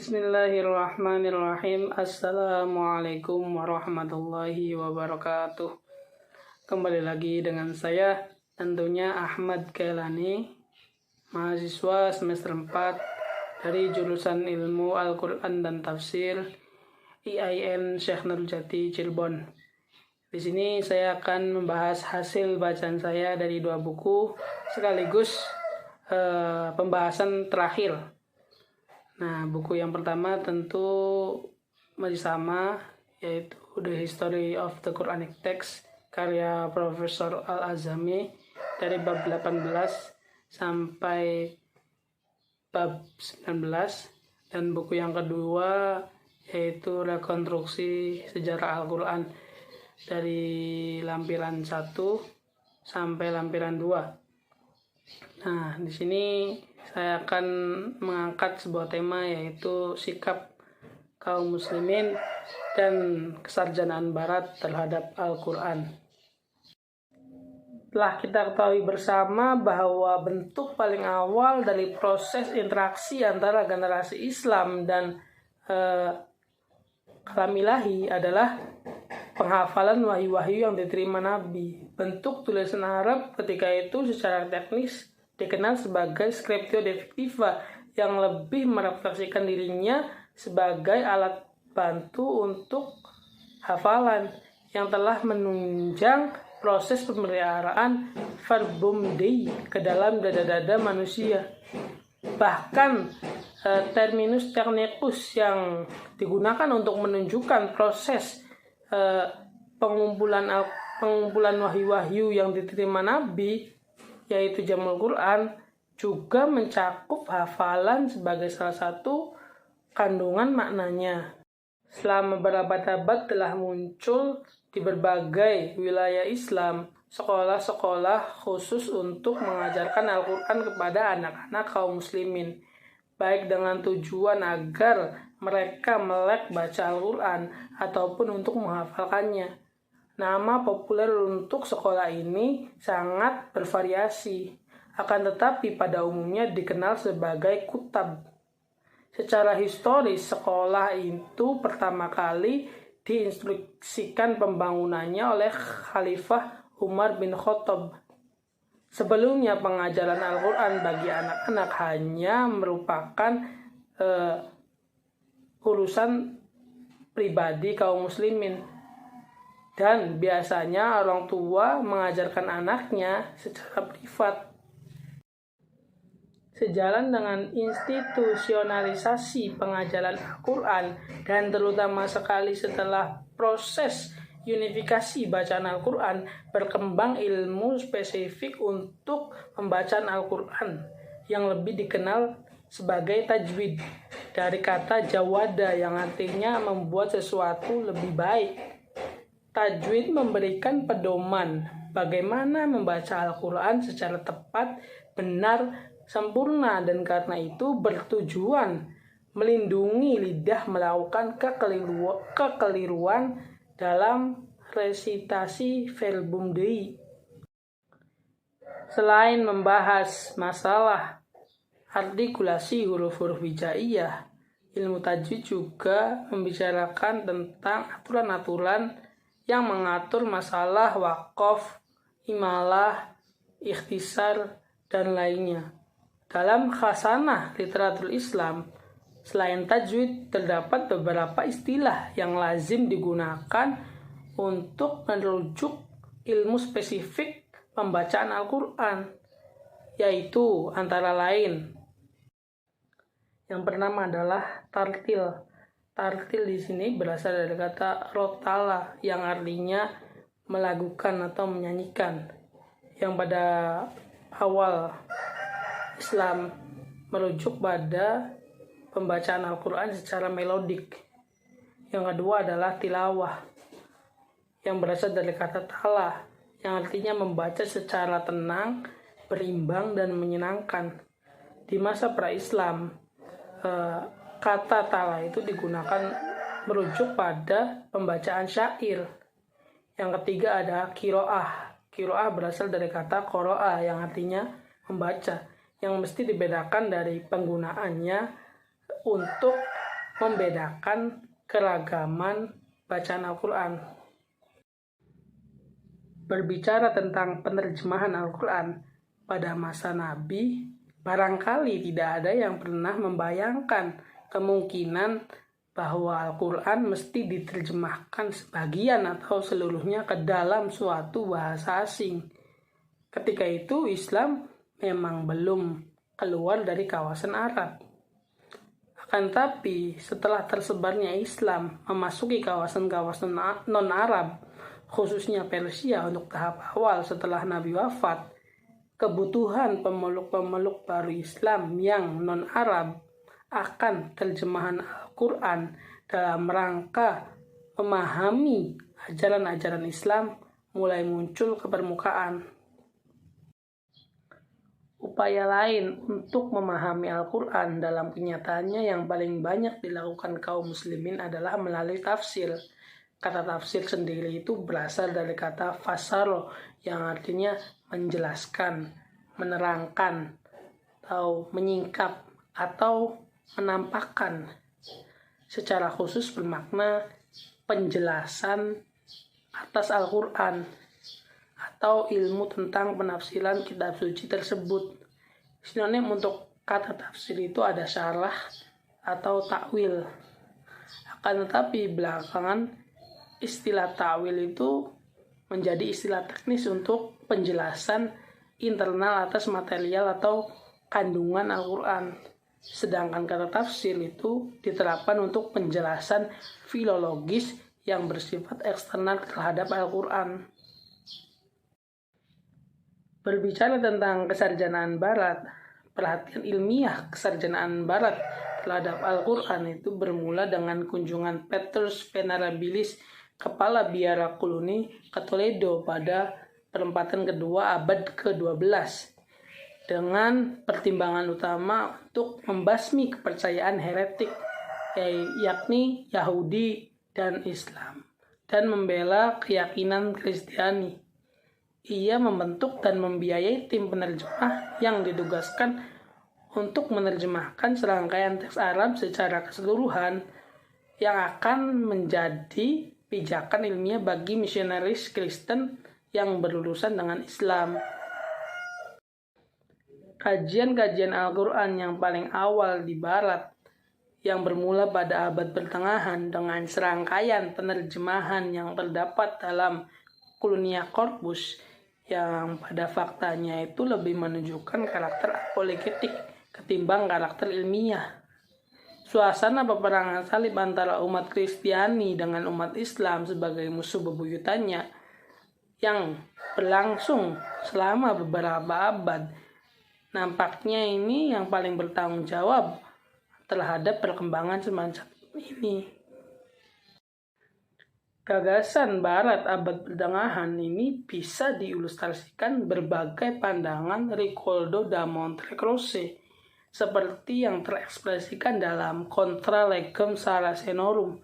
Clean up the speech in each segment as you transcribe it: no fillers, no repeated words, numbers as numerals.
Bismillahirrahmanirrahim. Assalamualaikum warahmatullahi wabarakatuh. Kembali lagi dengan saya, tentunya Ahmad Kailani, mahasiswa semester 4 dari jurusan Ilmu Al-Quran dan Tafsir IAIN Syekh Nurjati Cirebon. Di sini saya akan membahas hasil bacaan saya dari 2 buku sekaligus pembahasan terakhir. Nah, buku yang pertama tentu masih sama, yaitu The History of the Quranic Text karya Profesor Al-Azami dari bab 18 sampai bab 19, dan buku yang kedua yaitu Rekonstruksi Sejarah Al-Quran dari lampiran 1 sampai lampiran 2. Nah, di sini saya akan mengangkat sebuah tema, yaitu sikap kaum muslimin dan kesarjanaan barat terhadap Al-Quran. Telah kita ketahui bersama bahwa bentuk paling awal dari proses interaksi antara generasi Islam dan kalam ilahi adalah penghafalan wahyu-wahyu yang diterima Nabi. Bentuk tulisan Arab ketika itu secara teknis dikenal sebagai scriptio definitiva, yang lebih merefleksikan dirinya sebagai alat bantu untuk hafalan yang telah menunjang proses pemeliharaan verbum dei ke dalam dada-dada manusia. Bahkan terminus technicus yang digunakan untuk menunjukkan proses pengumpulan wahyu-wahyu yang diterima Nabi, yaitu Jamul Quran, juga mencakup hafalan sebagai salah satu kandungan maknanya. Selama berabad-abad telah muncul di berbagai wilayah Islam sekolah-sekolah khusus untuk mengajarkan Al-Quran kepada anak-anak kaum muslimin, baik dengan tujuan agar mereka melek baca Al-Quran ataupun untuk menghafalkannya. Nama populer untuk sekolah ini sangat bervariasi, akan tetapi pada umumnya dikenal sebagai kutab. Secara historis, sekolah itu pertama kali diinstruksikan pembangunannya oleh Khalifah Umar bin Khattab. Sebelumnya, pengajaran Al-Quran bagi anak-anak hanya merupakan urusan pribadi kaum muslimin, dan biasanya orang tua mengajarkan anaknya secara privat. Sejalan dengan institusionalisasi pengajaran Al-Quran, dan terutama sekali setelah proses unifikasi bacaan Al-Quran, berkembang ilmu spesifik untuk pembacaan Al-Quran yang lebih dikenal sebagai tajwid, dari kata jawada yang artinya membuat sesuatu lebih baik. Tajwid memberikan pedoman bagaimana membaca Al-Quran secara tepat, benar, sempurna, dan karena itu bertujuan melindungi lidah melakukan kekeliruan dalam resitasi verbum dei. Selain membahas masalah artikulasi huruf-huruf hijaiyah, ilmu tajwid juga membicarakan tentang aturan-aturan yang mengatur masalah waqaf, imalah, ikhtisar, dan lainnya. Dalam khasanah literatur Islam, selain tajwid, terdapat beberapa istilah yang lazim digunakan untuk merujuk ilmu spesifik pembacaan Al-Quran, yaitu antara lain yang pertama adalah tartil. Tartil di sini berasal dari kata rotala yang artinya melakukan atau menyanyikan, yang pada awal Islam merujuk pada pembacaan Al-Quran secara melodik. Yang kedua adalah tilawah, yang berasal dari kata tala yang artinya membaca secara tenang, berimbang, dan menyenangkan. Di masa pra-Islam, kata tala itu digunakan merujuk pada pembacaan syair. Yang ketiga ada kiroah. Kiroah berasal dari kata qoro'ah yang artinya membaca, yang mesti dibedakan dari penggunaannya untuk membedakan keragaman bacaan Al-Quran. Berbicara tentang penerjemahan Al-Quran pada masa Nabi, barangkali tidak ada yang pernah membayangkan kemungkinan bahwa Al-Quran mesti diterjemahkan sebagian atau seluruhnya ke dalam suatu bahasa asing. Ketika itu Islam memang belum keluar dari kawasan Arab. Akan tapi setelah tersebarnya Islam memasuki kawasan-kawasan non-Arab, khususnya Persia untuk tahap awal setelah Nabi wafat, kebutuhan pemeluk-pemeluk baru Islam yang non-Arab akan terjemahan Al-Quran dalam rangka memahami ajaran-ajaran Islam mulai muncul ke permukaan. Upaya lain untuk memahami Al-Quran dalam kenyataannya yang paling banyak dilakukan kaum muslimin adalah melalui tafsir. Kata tafsir sendiri itu berasal dari kata fasaro yang artinya menjelaskan, menerangkan, atau menyingkap, atau menampakkan. Secara khusus bermakna penjelasan atas Al-Quran atau ilmu tentang penafsiran kitab suci tersebut. Sinonim untuk kata tafsir itu ada syarah atau takwil. Akan tetapi belakangan istilah ta'wil itu menjadi istilah teknis untuk penjelasan internal atas material atau kandungan Al-Quran. Sedangkan kata tafsir itu diterapkan untuk penjelasan filologis yang bersifat eksternal terhadap Al-Quran. Berbicara tentang kesarjanaan Barat, perhatian ilmiah kesarjanaan Barat terhadap Al-Quran itu bermula dengan kunjungan Petrus Venerabilis, kepala biara Cluny ke Toledo pada perempatan kedua abad ke-12 dengan pertimbangan utama untuk membasmi kepercayaan heretik yakni Yahudi dan Islam dan membela keyakinan Kristiani. Ia membentuk dan membiayai tim penerjemah yang ditugaskan untuk menerjemahkan serangkaian teks Arab secara keseluruhan yang akan menjadi pijakan ilmiah bagi misionaris Kristen yang berurusan dengan Islam. Kajian-kajian Al-Quran yang paling awal di Barat yang bermula pada abad pertengahan dengan serangkaian penerjemahan yang terdapat dalam Clunia Corpus yang pada faktanya itu lebih menunjukkan karakter apologetik ketimbang karakter ilmiah. Suasana peperangan salib antara umat Kristiani dengan umat Islam sebagai musuh bebuyutannya yang berlangsung selama beberapa abad nampaknya ini yang paling bertanggung jawab terhadap perkembangan semacam ini. Gagasan Barat abad pertengahan ini bisa diilustrasikan berbagai pandangan Ricoldo da Montecroce seperti yang terekspresikan dalam Contra Legem Saracenorum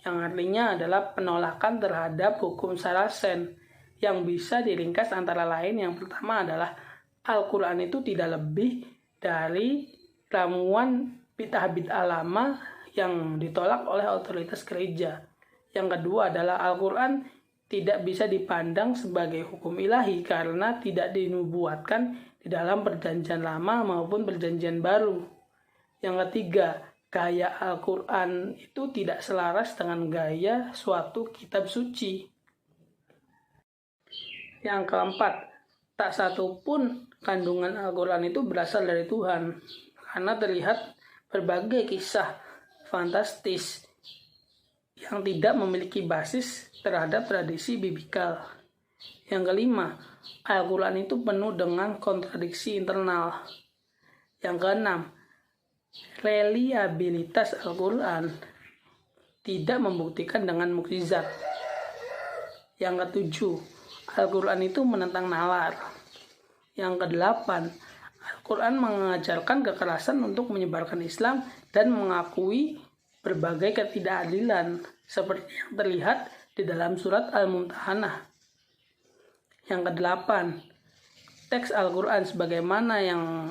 yang artinya adalah penolakan terhadap hukum Saracen yang bisa diringkas antara lain yang pertama adalah Al-Quran itu tidak lebih dari ramuan bid'ah-bid'ah lama yang ditolak oleh otoritas gereja. Yang kedua adalah Al-Quran tidak bisa dipandang sebagai hukum ilahi karena tidak dinubuatkan di dalam perjanjian lama maupun perjanjian baru. Yang ketiga, gaya Al-Quran itu tidak selaras dengan gaya suatu kitab suci. Yang keempat, tak satu pun kandungan Al-Quran itu berasal dari Tuhan karena terlihat berbagai kisah fantastis yang tidak memiliki basis terhadap tradisi biblikal. Yang kelima, Al-Quran itu penuh dengan kontradiksi internal. Yang keenam, reliabilitas Al-Quran tidak membuktikan dengan mukjizat. Yang ketujuh, Al-Quran itu menentang nalar. Yang kedelapan, Al-Quran mengajarkan kekerasan untuk menyebarkan Islam dan mengakui berbagai ketidakadilan seperti yang terlihat di dalam surat Al-Mumtahanah. Yang kedelapan, teks Al-Quran sebagaimana yang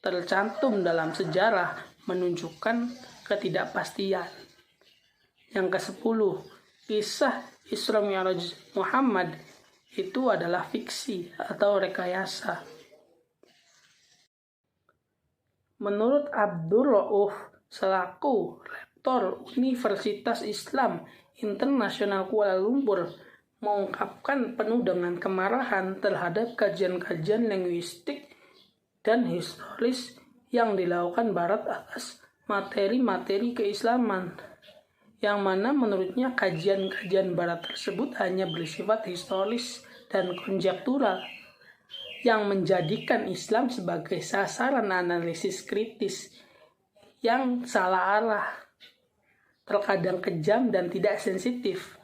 tercantum dalam sejarah menunjukkan ketidakpastian. Yang ke-10, kisah Isra Mi'raj Muhammad itu adalah fiksi atau rekayasa. Menurut Abdul Rauf selaku Rektor Universitas Islam Internasional Kuala Lumpur, mengungkapkan penuh dengan kemarahan terhadap kajian-kajian linguistik dan historis yang dilakukan Barat atas materi-materi keislaman, yang mana menurutnya kajian-kajian Barat tersebut hanya bersifat historis dan konjektural, yang menjadikan Islam sebagai sasaran analisis kritis yang salah arah, terkadang kejam dan tidak sensitif.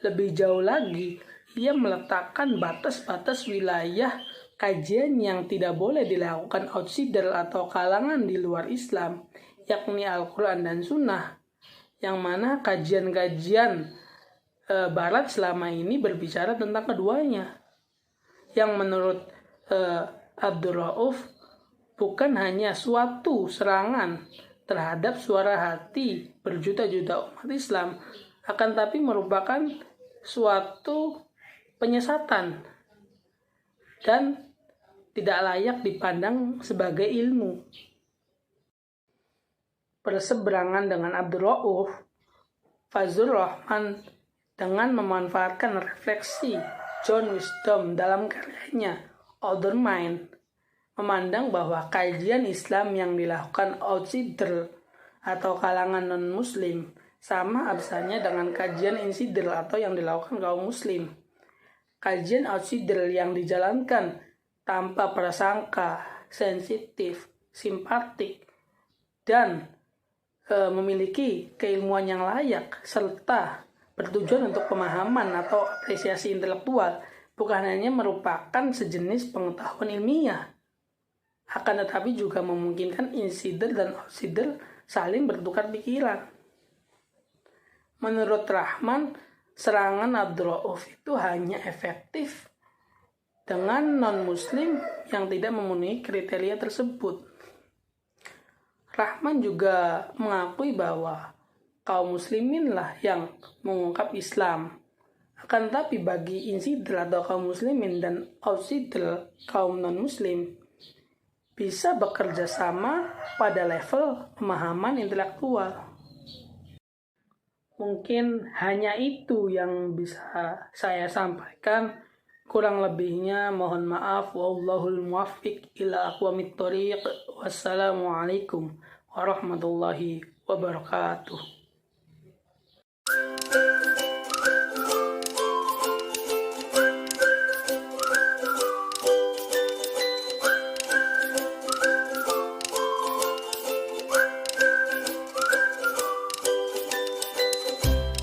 Lebih jauh lagi, ia meletakkan batas-batas wilayah kajian yang tidak boleh dilakukan outsider atau kalangan di luar Islam, yakni Al-Quran dan Sunnah, yang mana kajian-kajian Barat selama ini berbicara tentang keduanya, yang menurut Abdul Rauf bukan hanya suatu serangan terhadap suara hati berjuta-juta umat Islam, akan tapi merupakan suatu penyesatan dan tidak layak dipandang sebagai ilmu. Berseberangan dengan Abdul Rauf, Fazlur Rahman dengan memanfaatkan refleksi John Wisdom dalam karyanya Other Mind, memandang bahwa kajian Islam yang dilakukan outsider atau kalangan non-muslim sama absanya dengan kajian insider atau yang dilakukan kaum muslim. Kajian outsider yang dijalankan tanpa prasangka, sensitif, simpatik, dan memiliki keilmuan yang layak, serta bertujuan untuk pemahaman atau apresiasi intelektual, bukan hanya merupakan sejenis pengetahuan ilmiah, akan tetapi juga memungkinkan insider dan outsider saling bertukar pikiran. Menurut Rahman, serangan Abdul Rauf itu hanya efektif dengan non-muslim yang tidak memenuhi kriteria tersebut. Rahman juga mengakui bahwa kaum musliminlah yang mengungkap Islam. Akan tetapi bagi insider atau kaum muslimin dan outsider kaum non-muslim bisa bekerja sama pada level pemahaman intelektual. Mungkin hanya itu yang bisa saya sampaikan. Kurang lebihnya mohon maaf. Wallahul muwaffiq ila aqwamit thoriq. Wassalamualaikum warahmatullahi wabarakatuh.